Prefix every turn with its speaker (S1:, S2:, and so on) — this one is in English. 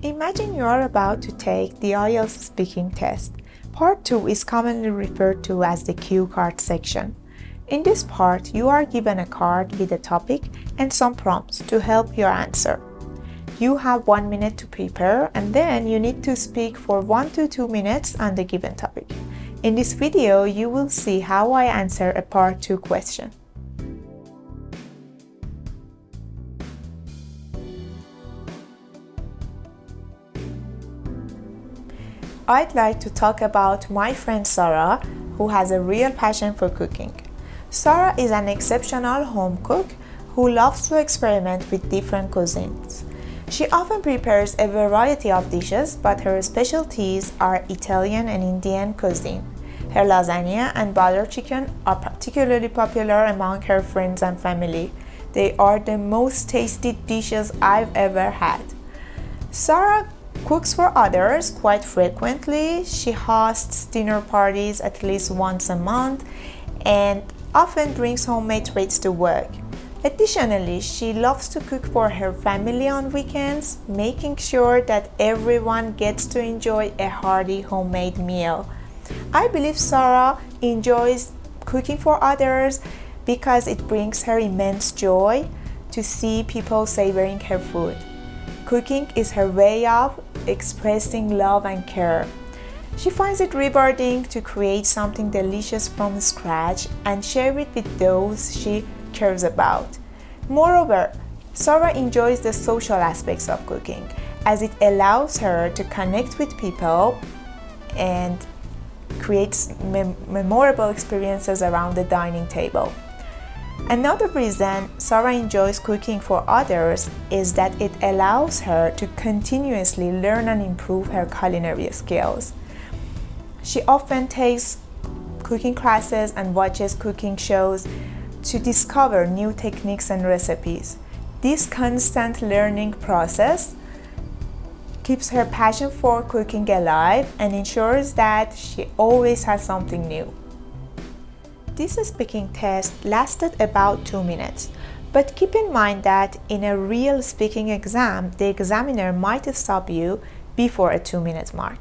S1: Imagine you are about to take the IELTS speaking test. Part 2 is commonly referred to as the cue card section. In this part, you are given a card with a topic and some prompts to help your answer. You have 1 minute to prepare, and then you need to speak for 1 to 2 minutes on the given topic. In this video, you will see how I answer a part 2 question. I'd like to talk about my friend Sarah, who has a real passion for cooking. Sarah is an exceptional home cook who loves to experiment with different cuisines. She often prepares a variety of dishes, but her specialties are Italian and Indian cuisine. Her lasagna and butter chicken are particularly popular among her friends and family. They are the most tasty dishes I've ever had. Sarah cooks for others quite frequently. She hosts dinner parties at least once a month and often brings homemade treats to work. Additionally, she loves to cook for her family on weekends, making sure that everyone gets to enjoy a hearty homemade meal. I believe Sarah enjoys cooking for others because it brings her immense joy to see people savoring her food. Cooking is her way of expressing love and care. She finds it rewarding to create something delicious from scratch and share it with those she cares about. Moreover, Sarah enjoys the social aspects of cooking, as it allows her to connect with people and creates memorable experiences around the dining table. Another reason Sarah enjoys cooking for others is that it allows her to continuously learn and improve her culinary skills. She often takes cooking classes and watches cooking shows to discover new techniques and recipes. This constant learning process keeps her passion for cooking alive and ensures that she always has something new. This speaking test lasted about 2 minutes, but keep in mind that in a real speaking exam, the examiner might stop you before a 2-minute mark.